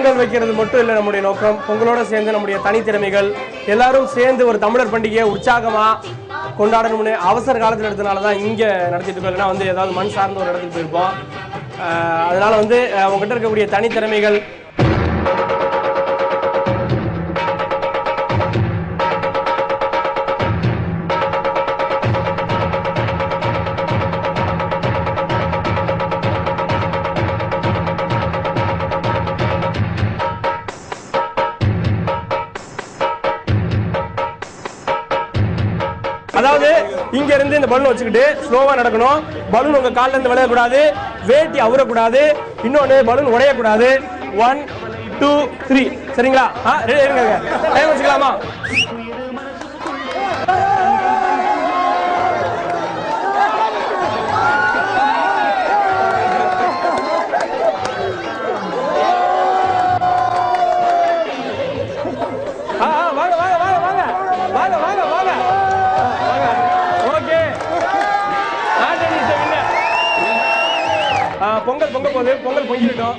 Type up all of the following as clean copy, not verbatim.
பொங்கல் வைக்கிறது மட்டும் இல்லை நம்முடைய நோக்கம். பொங்கலோட சேர்ந்து நம்முடைய தனித்திறமைகள் எல்லாரும் சேர்ந்து ஒரு தமிழர் பண்டிகையை உற்சாகமா கொண்டாடணும்னு அவசர காலத்தில் எடுத்தனால தான் இங்கே நடத்திட்டு இருக்கோம். இல்லைன்னா வந்து ஏதாவது மண் சார்ந்த ஒரு இடத்துக்கு போயிருப்போம். அதனால வந்து உங்ககிட்ட இருக்கக்கூடிய தனித்திறமைகள் அதாவது இங்க இருந்து இந்த பலூன் வச்சுக்கிட்டு ஸ்லோவா நடக்கணும். பலூன் உங்க கால்ல இருந்து விளையக்கூடாது, வேட்டி அவுறக்கூடாது, இன்னொன்னு பலூன் உடையக்கூடாது. 1 2 3 சரிங்களா? ரெடி இருங்க. டைம் வச்சுக்கலாமா? பொங்கல் பொங்க போகுது. பொங்கல் பொங்கிட்டோம்.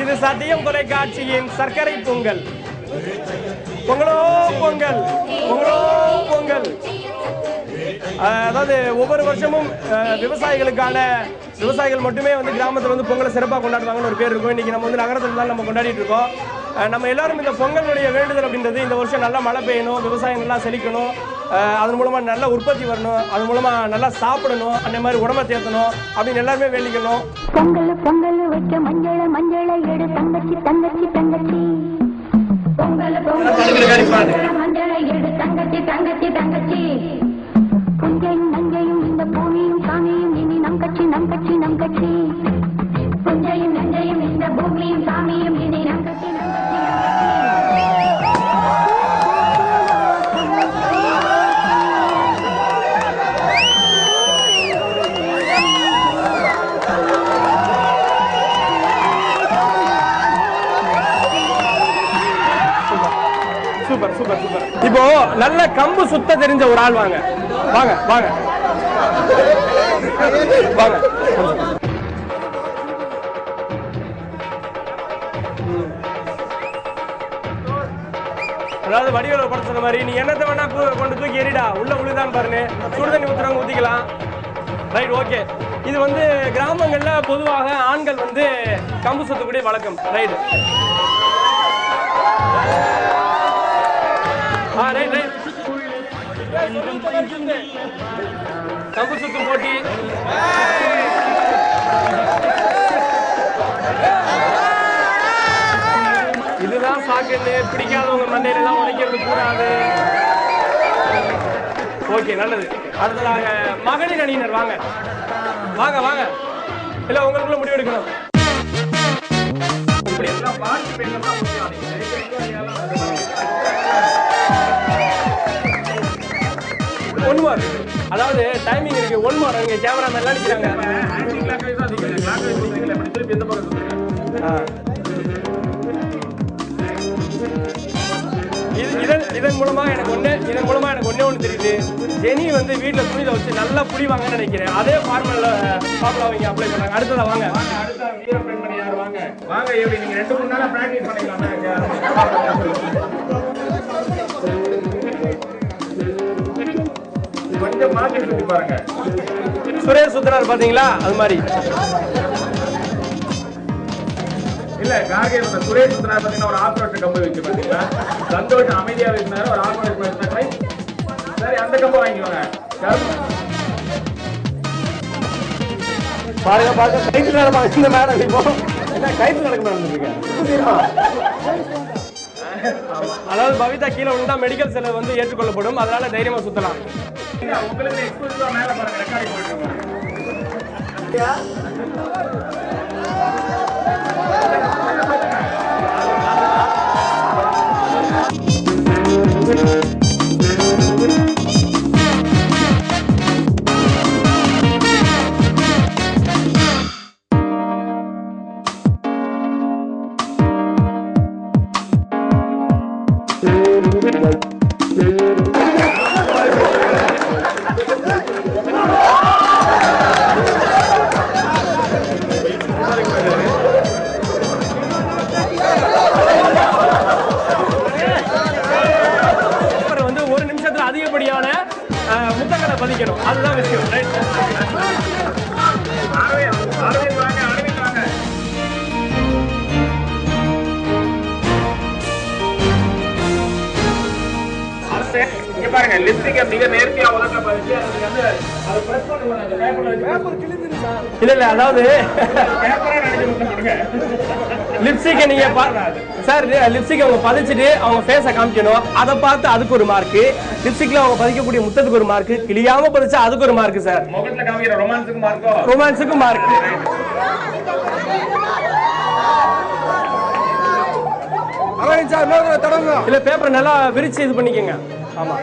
இது சத்தியம் தொலைக்காட்சியின் சர்க்கரை பொங்கல். பொங்கலோ பொங்கல், பொங்கலோ பொங்கல். அதாவது ஒவ்வொரு வருஷமும் விவசாயிகள் மட்டுமே வந்து கிராமத்தில் வந்து பொங்கலை சிறப்பாக கொண்டாடுவாங்கன்னு ஒரு பேர் இருக்கும். இன்னைக்கு நம்ம வந்து நகரத்தில் தான் நம்ம கொண்டாடிட்டு இருக்கோம். நம்ம எல்லாரும் இந்த பொங்கலுடைய வேண்டுதல் அப்படின்றது இந்த வருஷம் நல்லா மழை பெய்யணும், விவசாயம் நல்லா செழிக்கணும், அதன் மூலமா நல்ல உற்பத்தி வரணும், அதன் மூலமா நல்லா சாப்பிடணும், அந்த மாதிரி உடம்பை தேர்த்தணும் அப்படின்னு எல்லாருமே வேண்டிக்கணும். பொங்கல் பொங்கல் வைக்க மஞ்சள மஞ்சள எடு தங்கச்சி தங்கச்சி தங்கச்சி. பொங்கல் பொங்கல் மஞ்சள எடு தங்கச்சி தங்கச்சி தங்கச்சி. புஞ்சையும் நஞ்சையும் இந்த பூமியும் சாமியும் இனி நம் கட்சி நம் கட்சி நம் கட்சி. புஞ்சையும் நஞ்சையும் இந்த பூமியும் சாமியும் இனி நம் கட்சி நம் கட்சி நம் கட்சி. Super super super. இப்போ நல்ல கம்பு சுத்த தெரிஞ்ச ஒரு ஆள் வாங்க வாங்க வாங்க வாங்க. அதாவது வடிவேல படம் சொன்ன மாதிரி நீ என்னத்தை வேணா கொண்டு தூக்கி எறிடா, உள்ள உழுதான் பாருங்க, சுடுதண்ணி ஊத்துறவங்க ஊத்திக்கலாம். Right, okay. இது வந்து கிராமங்கள்ல பொதுவாக ஆண்கள் வந்து கம்பு சுத்தக்கூடிய வழக்கம். Right right right. கம்பு சுத்தும் போட்டி. இதுதான் சாக்கெட்டு. பிடிக்காதவங்க மண்டையில எல்லாம் உடைக்கிறது கூடாது. ஓகே, நல்லது. அடுத்ததாக மகளிர் அணியினர் வாங்க வாங்க வாங்க. இல்ல உங்களுக்குள்ள முடிவு எடுக்கணும். ஒன் மார், அதாவது டைமிங் இருக்கு. ஒன் மார். இங்க கேமரா எல்லாம் நிக்கிறாங்க. இதன் மூலமா எனக்கு ஒண்ணு தெரியுது. ஜெனி வந்து வீட்டுல துணியில வச்சு நல்லா புளிவாங்கன்னு நினைக்கிறேன். அதே ஃபார்முலா அவங்க அப்ளை பண்ணாங்க. அடுத்ததா வாங்க. அடுத்த வீர பெண்மணி யார்? வாங்க வாங்க. எப்படி நீங்க 2-3 நாளா பிராக்டிஸ் பண்ணிக்கலாம். கொஞ்சம் மாத்தி சுத்தி பாருங்க. சுரேஷ் சுத்தனார் பாத்தீங்களா? அது மாதிரி இல்ல கார்கே சுரேஷ் சுந்தரா பாத்தீங்கன்னா ஒரு ஆக்ரோஷ கம்பு வச்சு பாத்தீங்களா, சந்தோஷம் அமைதியா இருந்தாரு, ஒரு ஆக்ரோஷம் வச்சு சரி அந்த கம்பை வாங்கிக்கோங்க. பாருங்க பாருங்க கைத்துல நடப்பாங்க இந்த மேடம். இப்போ என்ன கைத்துல நடக்க நடந்துருக்கேன். அதாவது பவிதா கீழே விழுந்தா மெடிக்கல் செலவு வந்து ஏற்றுக்கொள்ளப்படும், அதனால தைரியமா சுத்தலாம். உங்களுக்கு எக்ஸ்க்ளூசிவா மேல பாருங்க ரெக்கார்டிங் போட்டுருக்கோம். அதிகப்படியான முத்தங்களை பதிக்கணும், அதுதான் விஷயம். இங்க பாருங்க லிப்ஸ்டிக் மிக நேர்த்தியா உலக பதிச்சு அதுக்கு வந்து அது பிரஸ் பண்ணுவாங்க. அந்த பேப்பர் கிழிஞ்சிரு சார். இல்ல அதாவது பேப்பரா நினைச்சு முத்தம் கொடுங்க. லிப்ஸ்டிக்கை நீங்க சார் லிப்ஸ்டிக் அவங்க பதிச்சுட்டு அவங்க ஃபேஸை காமிக்கணும், அதை பார்த்து அதுக்கு ஒரு மார்க். லிப்ஸ்டிக்ல அவங்க பதிக்கக்கூடிய முத்தத்துக்கு ஒரு மார்க், கிளியாம பதிச்சா அதுக்கு ஒரு மார்க் சார். முகத்துல காமிக்கிற ரொமான்ஸுக்கு மார்க்கோ, ரொமான்ஸுக்கு மார்க். இல்ல பேப்பர் நல்லா விரிச்சு இது பண்ணிக்கங்க. ஆமா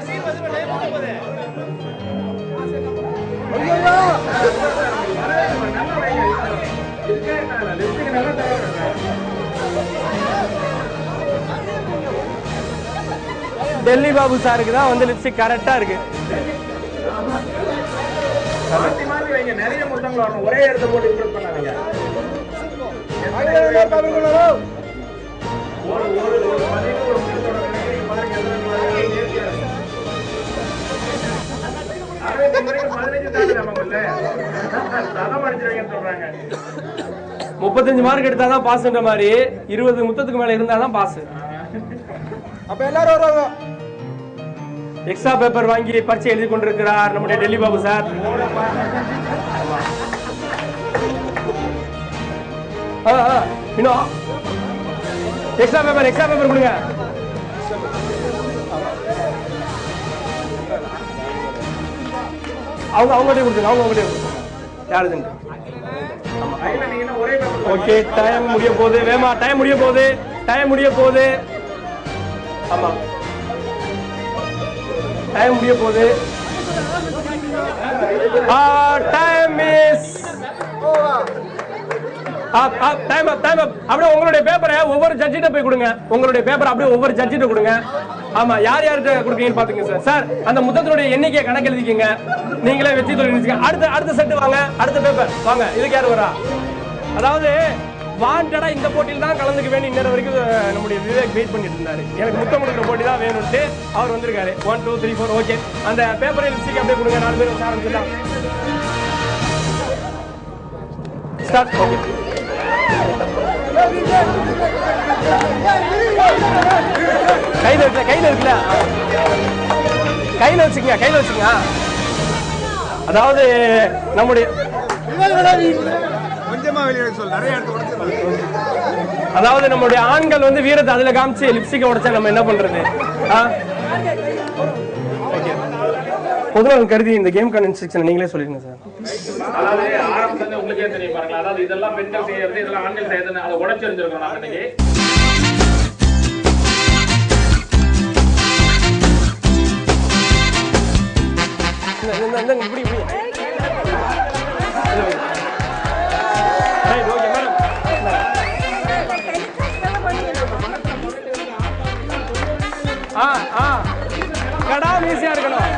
டெல்லி பாபு சாருக்கு தான் வந்து லிப்ஸ்டிக் கரெக்டா இருக்கு. நிறைய முத்தங்கள் வரணும், ஒரே இடத்த போட்டு இம்ப்ரெஸ் பண்ணாதீங்க. முப்பத்தஞ்சு மார்க் எடுத்தாதான் பாஸ்ன்ற மாதிரி 20 முத்தத்துக்கு மேல இருந்தாதான் பாஸ். அப்ப எல்லாரும் வருவாங்க. எக்ஸ்ட்ரா பேப்பர் வாங்கி பரீட்சை எழுதி கொண்டிருக்கிறார் நம்முடைய டெல்லி பாபு சார். இன்னும் எக்ஸ்ட்ரா பேப்பர் கொடுங்க. அவங்ககிட்ட கொடுத்துங்க, அவங்ககிட்ட யாருதுங்க. ஓகே டைம் முடிய போகுது, வேமா டைம் முடிய போகுது. ஆமா டைம் முடிய போகுது. டைம் இஸ் டைம் அப்படியே உங்களுடைய பேப்பரை ஒவ்வொரு ஜட்ஜிட்ட போய் கொடுங்க. உங்களுடைய பேப்பர் அப்படியே ஒவ்வொரு ஜட்ஜிட்ட கொடுங்க. ஆமா யார் யார்கிட்ட கொடுப்பீங்கன்னு பாத்துங்க சார். சார் அந்த முத்தத்தினுடைய எண்ணிக்கையை கணக்கு எழுதிக்கங்க, நீங்களே வச்சு தொழில். அடுத்த செட்டு வாங்க, அடுத்த பேப்பர் வாங்க. இதுக்கு யார் வரா? அதாவது வாண்டடா இந்த போட்டியில் தான் கலந்துக்க வேண்டிய இன்னொரு வரைக்கும் நம்முடைய விவேக் வெயிட் பண்ணிட்டு இருந்தாரு. எனக்கு முத்தம் கொடுக்குற போட்டி தான் வேணும்ட்டு அவர் வந்திருக்காரு. 1 2 3 4 ஓகே. அந்த பேப்பரை லிப்ஸ்டிக் அப்படியே கொடுங்க. 4 பேர் ஆரம்பிச்சுட்டாங்க. ஸ்டார்ட். ஓகே கையில இருக்குல்ல கையில வச்சுங்க. அதாவது நம்முடைய அதாவது நம்முடைய ஆண்கள் வந்து வீரத்தை அதுல காமிச்சு லிப்ஸ்டிக் உடைச்சா நம்ம என்ன பண்றது? பொதுவாக கருதி இந்த கேம்கான இன்ஸ்ட்ரக்ஷன் நீங்களே சொல்லிருங்க சார். அதாவது ஆரம்பத்துல உங்களுக்கே தெரியும் பாருங்க, அதாவது இதெல்லாம் பெண்கள் செய்யறது, இதெல்லாம் ஆண்கள் செய்யறது, அதை உடைச்சிருந்திருக்கோம் நாம இன்னைக்கு. கடா ஈஸியா இருக்கணும்.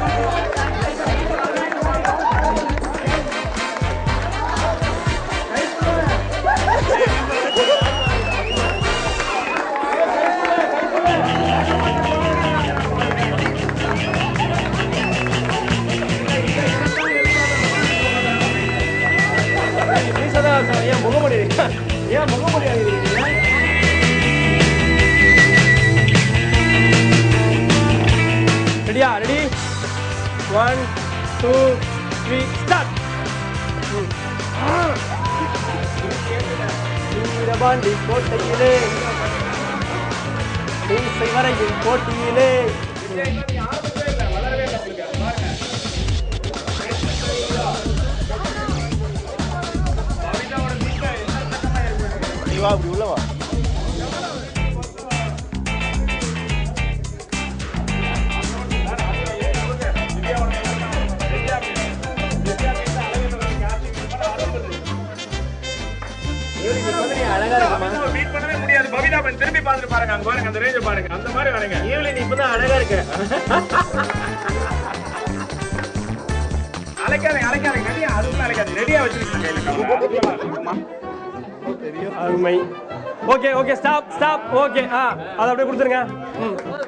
ஏன் முகமுடி ஆகிறீங்க? ரெடியா? Ready 1 2 3 start. வீரபாண்டி கோட்டையிலே மீசை வரையில் போட்டியிலே உள்ளவா திரும்பி பாத்துட்டு பாருங்க, அங்க பாருங்க, அந்த ரேஞ்ச பாருங்க, அந்த மாதிரி வரீங்க. ஈவினிங் இப்பதான் அழகா இருக்கு. அழைக்காதீங்க ரெடியா? அதுக்குள்ள அழைக்காது, ரெடியா வச்சிருக்கீங்க. அருமை. Okay okay stop stop. Okay அதை அப்படியே கொடுத்துருங்க.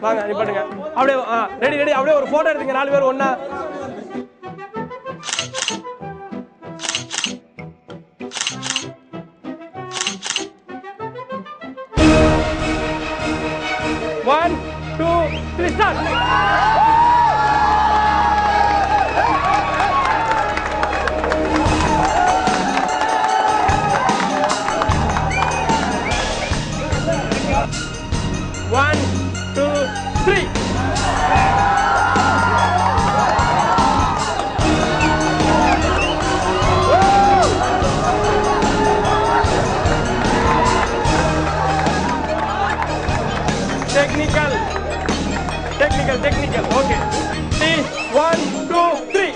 வாங்க நீ பண்ணுங்க அப்படியே. Ready ready. அப்படியே ஒரு போட்டோ எடுத்துங்க 4 பேர் ஒண்ணா. One, two, three, start. One, two, three. Technical. Okay. 1, 2, 3.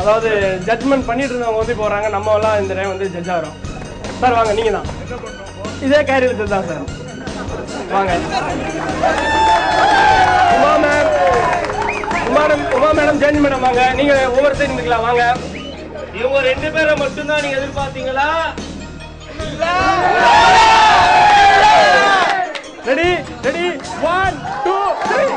அதாவது ஜட்மெண்ட் பண்ணிட்டு இருந்தவங்க வந்து போறாங்க, நம்ம எல்லாம் இந்த டைம் வந்து ஜட்ஜ் ஆகிறோம். சார் வாங்க, நீங்க தான் இதே கேரியர் தான் சார். வாங்க உமா மேடம் ஜட்ஜ் மேடம் வாங்க. நீங்க ஒவ்வொரு சைடு நிக்கலாம் வாங்க. இவங்க 2 பேரை மட்டும்தான் நீங்க எதிர்பார்த்தீங்களா? Ready ready 1 2 3.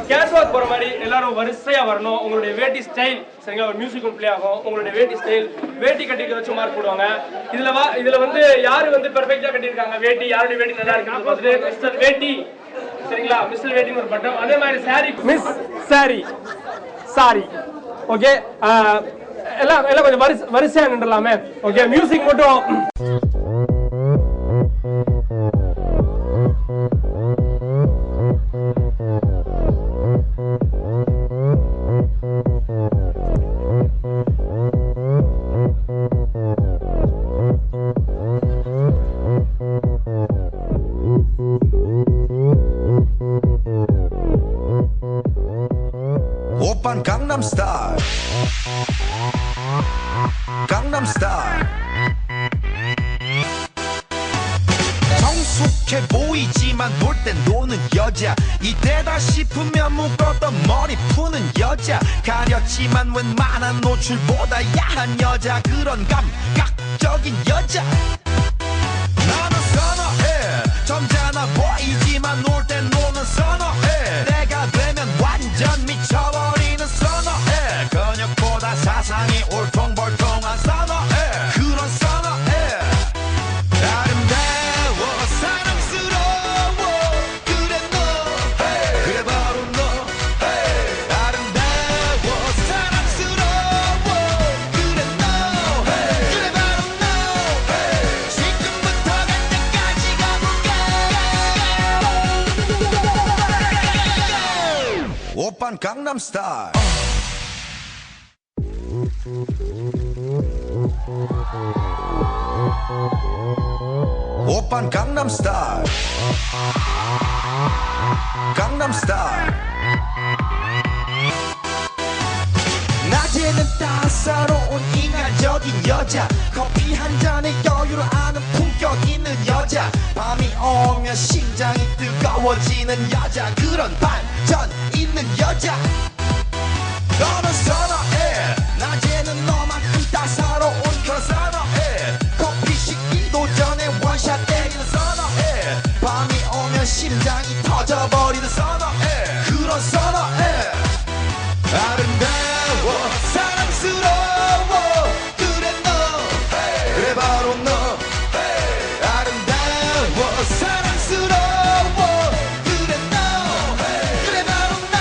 கேட்வாக் போற மாதிரி எல்லாரும் வரிசையா வரணும். உங்களுடைய வேட்டி ஸ்டைல் சரிங்களா, ஒரு மியூசிக் ப்ளே ஆகும். உங்களுடைய வேட்டி ஸ்டைல், வேட்டி கட்டிட்டு வச்சு மார்க் போடுவாங்க. இதுல வந்து யாரு வந்து பெர்ஃபெக்ட்டா கட்டியிருக்காங்க வேட்டி, யாருடைய வேட்டி நல்லா இருக்குன்னு பார்த்துட்டு மிஸ்டர் வேட்டி சரிங்களா, மிஸ்டர் வேட்டின்னு ஒரு பட்டம். அதே மாதிரி sorry, miss sorry sorry. Okay, எல்லாம் கொஞ்சம் வரிசையா நின்றலாமே. ஓகே, மியூசிக் மட்டும். 오빤 강남스타일 강남스타일 성숙해 보이지만 놀 땐 노는 여자 이때다 싶으면 묶었던 머리 푸는 여자 가렸지만 웬만한 노출보다 야한 여자 그런 감각적인 여자 나는 선어해 점잖아 보이지만 놀 땐 노는 선어해 내가 되면 완전 미쳐버리는 선어해 오빤 강남스타일 오빤 강남스타일 강남스타일 낮에는 따사로운 인간적인 여자 커피 한 잔에 여유를 아는 품격 있는 여자 밤이 오면 심장이 뜨거워지는 여자 그런 반전 있는 여자 너는 선어해 낮에는 너만큼 따사로운 그런 선어해 커피 식기도 전에 원샷 때리는 선어해 밤이 오면 심장이 터져버리는 선어해 그런 선어해 아름다워 사랑스러워 그래 너 그래 바로 너 아름다워 사랑스러워 그래 너 그래 바로 너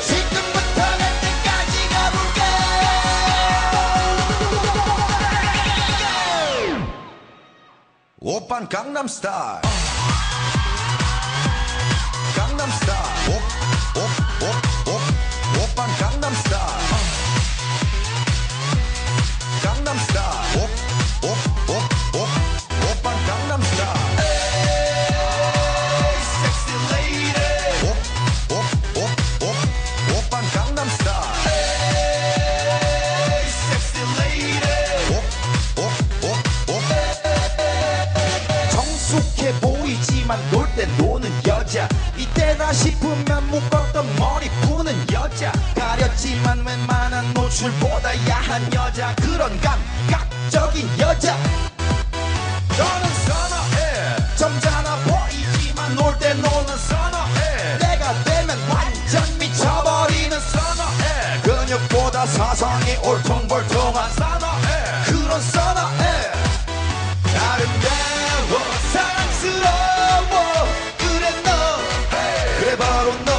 지금부터 갈 때까지 가볼까 오빤 강남스타일 강남스타일 오빤 강남스타일 강남스타일 오빤 강남스타일 에이 섹시 레이디 오빤 강남스타일 에이 섹시 레이디 정숙해 보이지만 놀 때 노는 여자 이때다 싶으면 묶었던 머리 푸는 여자 가렸지만 웬만한 노출보다 야한 여자 그런 감각적인 여자 너는 선어해 점잖아 보이지만 놀 때 노는 선어해 내가 되면 완전 미쳐버리는 선어해 근육보다 사상이 올통벌통한 선어해 그런 선어해 아름다워 사랑스러워 그래 너 그래 바로 너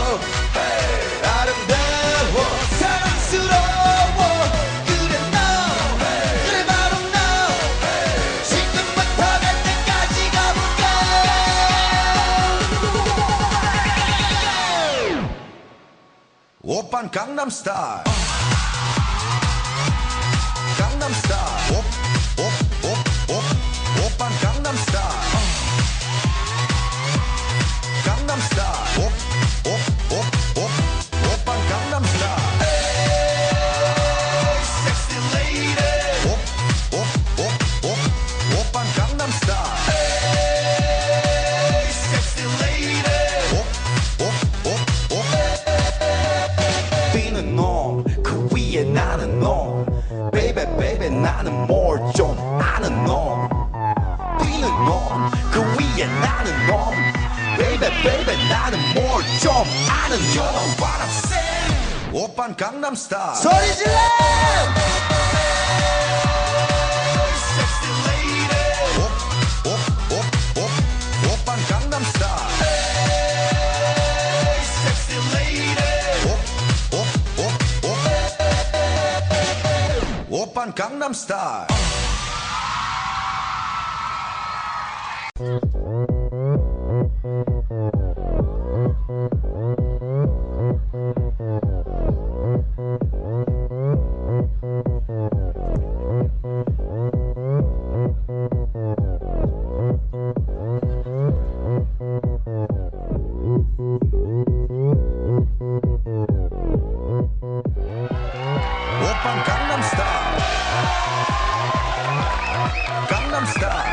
아름다워 사랑스러워 그래 너 그래 바로 너 지금부터 갈 때까지 가볼까 오빤 강남스타일 강남스타일 오빤 강남스타일 강남스타일 오빤 강남스타일 에이 섹시 레이디 오빤 강남스타일 에이 섹시 레이디 뛰는 놈그 위에 나는 놈 베이베 베이베 나는 뭘 좀 아는 놈 뛰는 놈그 위에 나는 놈 베이베 베이베 나는 뭘 좀 아는 놈 What I'm saying 오빤 강남스타일 소리 질러 Sexy lady 오빤 강남스타일 Sexy lady 오빤 강남스타일 오빤 강남스타일 강남스타일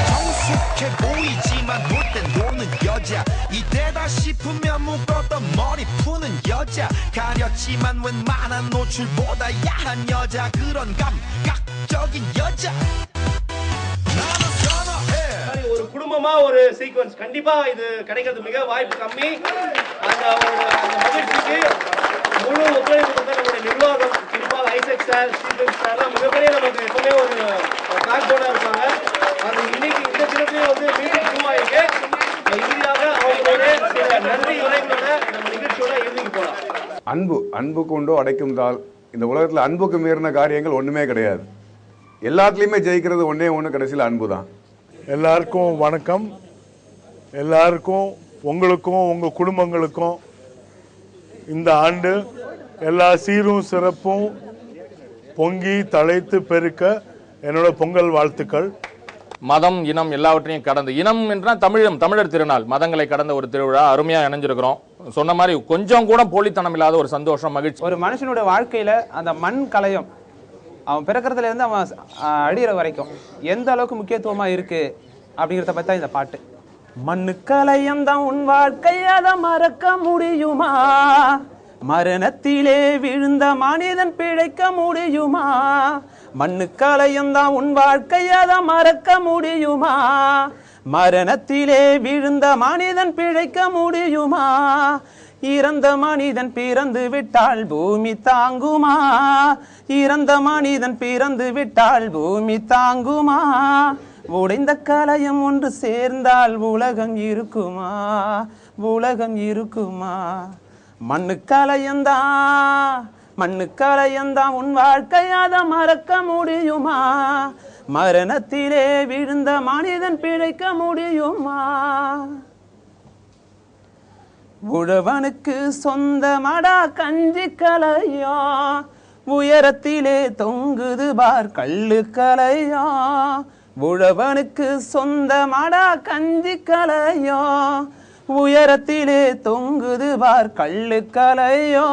정숙해 보이지만 놀 땐 노는 여자 이때다 싶으면 묶었던 머리 푸는 여자 가렸지만 웬만한 노출보다 야한 여자 그런 감각적인 여자 나는 선어해 ஒரு குடும்பமா ஒரு சீக்வன்ஸ் கண்டிப்பா இது கிடைக்கிறது மிக வாய்ப்பு கம்மி அந்த மகிழ்ச்சிக்கு முழு ஒத்துழைப்பு கொடுத்த நம்முடைய நிர்வாகம் குறிப்பாக ஐசக் சார் ஸ்டீபன் சார்லாம் மிகப்பெரிய நமக்கு எப்பவுமே ஒரு பேக் போர்டா இருப்பாங்க அது இன்னைக்கு இந்த தினத்திலே வந்து மீட்டிங் உருவாயிருக்கு இறுதியாக அவங்களுடைய சில நன்றி உரைகளோட நம்ம நிகழ்ச்சியோட இறுதிக்கு போகலாம் அன்பு கொண்டோ அடைக்கும் தாள் இந்த உலகத்தில் அன்புக்கு மீறின காரியங்கள் ஒன்றுமே கிடையாது எல்லாத்துலேயுமே ஜெயிக்கிறது ஒன்றே ஒன்று கடைசியில் அன்பு தான் எல்லாருக்கும் வணக்கம். எல்லாருக்கும் உங்களுக்கும் உங்கள் குடும்பங்களுக்கும் இந்த ஆண்டு எல்லா சீரும் சிறப்பும் பொங்கி தழைத்து பெருக்க என்னோட பொங்கல் வாழ்த்துக்கள். மதம் இனம் எல்லாவற்றையும் கடந்து, இனம் என்றால் தமிழர் திருநாள், மதங்களை கடந்த ஒரு திருவிழா. அருமையா இணைஞ்சிருக்கிறோம். சொன்ன மாதிரி கொஞ்சம் கூட போலித்தனம் இல்லாத ஒரு சந்தோஷம், மகிழ்ச்சி. ஒரு மனுஷனுடைய வாழ்க்கையில அந்த மண் கலையம் அவன் பிறக்கிறதுல இருந்து அவன் அடிகிற வரைக்கும் எந்த அளவுக்கு முக்கியத்துவமா இருக்கு அப்படிங்கிறத பத்தி தான் இந்த பாட்டு. மண்ணு கலையம் தான் உன் வாழ்க்கை, அதை மறக்க முடியுமா? மரணத்திலே விழுந்த மனிதன் பிழைக்க முடியுமா? மண்ணு கலையம் தான் உன் வாழ்க்கை, அதை மறக்க முடியுமா? மரணத்திலே விழுந்த மனிதன் பிழைக்க முடியுமா? இறந்த மனிதன் பிறந்து விட்டால் பூமி தாங்குமா? இறந்த மனிதன் பிறந்து விட்டால் பூமி தாங்குமா? உடைந்த கலையம் ஒன்று சேர்ந்தால் உலகம் இருக்குமா? உலகம் இருக்குமா? மண்ணு கலையந்தான் உன் வாழ்க்கை, அதை மறக்க முடியுமா? மரணத்திலே விழுந்த மனிதன் பிழைக்க முடியுமா? உழவனுக்கு சொந்தமடா கஞ்சி கலையோ, உயரத்திலே தொங்குது பார் கள்ளு கலையோ. உழவனுக்கு சொந்தமடா கஞ்சி கலையோ, உயரத்திலே தொங்குது பார் கள்ளு கலையோ.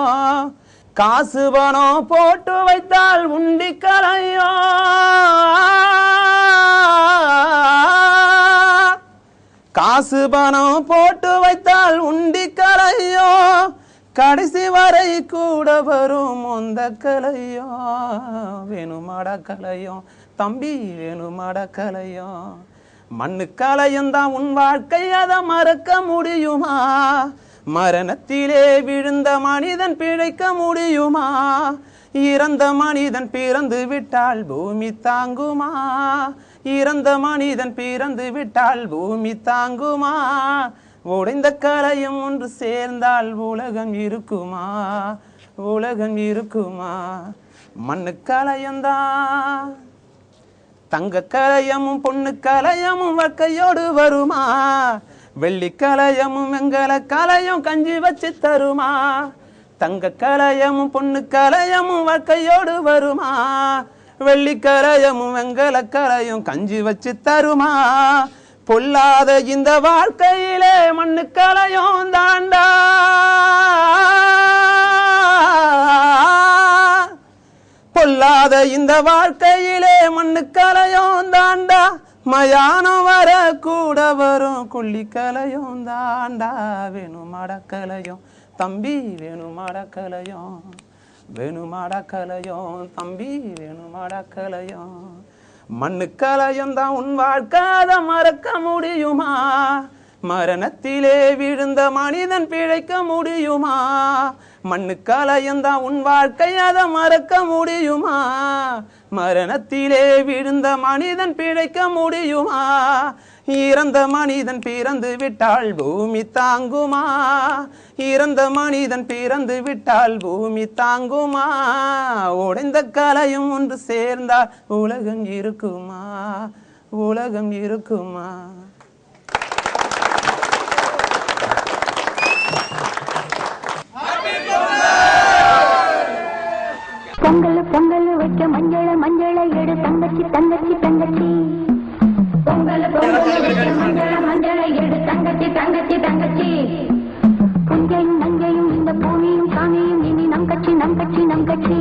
காசு பணம் போட்டு வைத்தால் உண்டி கலையோ. காசு பணம் போட்டு வைத்தால் உண்டி கலையோ. கடைசி வரை கூட வரும் அந்த கலையோ. வேணுமாடா கலையோ தம்பி, வேணுமாடா கலையோ. மண்ணு கலையந்தான் உன் வாழ்க்கை, அதை மறக்க முடியுமா? மரணத்திலே விழுந்த மனிதன் பிழைக்க முடியுமா? இறந்த மனிதன் பிறந்து விட்டால் பூமி தாங்குமா? இறந்த மனிதன் பிறந்து விட்டால் பூமி தாங்குமா? உடைந்த கலையம் ஒன்று சேர்ந்தால் உலகம் இருக்குமா? உலகம் இருக்குமா? மண்ணு கலையந்தான் தங்க கலையமும் பொண்ணு கலையமும் வாழ்க்கையோடு வருமா? வெள்ளி கலையமும் வெங்கல கலையும் கஞ்சி வச்சு தருமா? தங்க கலையமும் பொண்ணு கலையமும் வாழ்க்கையோடு வருமா? வெள்ளி கலையமும் வெங்கல கலையும் கஞ்சி வச்சு தருமா? பொல்லாத இந்த வாழ்க்கையிலே மண்ணு கலையும் தாண்டா. பொல்லாத இந்த வாழ்க்கையிலே மண்ணு கலையும் தாண்டா. மயானம் வர கூட வரும் கொல்லி கலையும் தாண்டா. வேணுமாடா கலையும் தம்பி, வேணுமாடா கலையும். வேணுமாடா கலையும் தம்பி, வேணுமாடா கலையும். மண்ணு கலையும் தான் உன் வாழ்க்கை, அதை மறக்க முடியுமா? மரணத்திலே விழுந்த மனிதன் பிழைக்க முடியுமா? மண்ணு கலையந்தான் உன் வாழ்க்கை, அதை மறக்க முடியுமா? மரணத்திலே விழுந்த மனிதன் பிழைக்க முடியுமா? இறந்த மனிதன் பிறந்து விட்டால் பூமி தாங்குமா? இறந்த மனிதன் பிறந்து விட்டால் பூமி தாங்குமா? உடைந்த கலையும் ஒன்று சேர்ந்தால் உலகம் இருக்குமா? உலகம் இருக்குமா? பொங்கல் பொங்கல் வைக்க மஞ்சளை எடு தங்கச்சி தங்கச்சி தங்கச்சி. பொங்கல் மஞ்சளை எடு தங்கச்சி தங்கச்சி தங்கச்சி. புஞ்சையும் நஞ்சையும் இந்த பூமியும் சாமியும் இனி நம் கட்சி நம் கட்சி நம் கட்சி.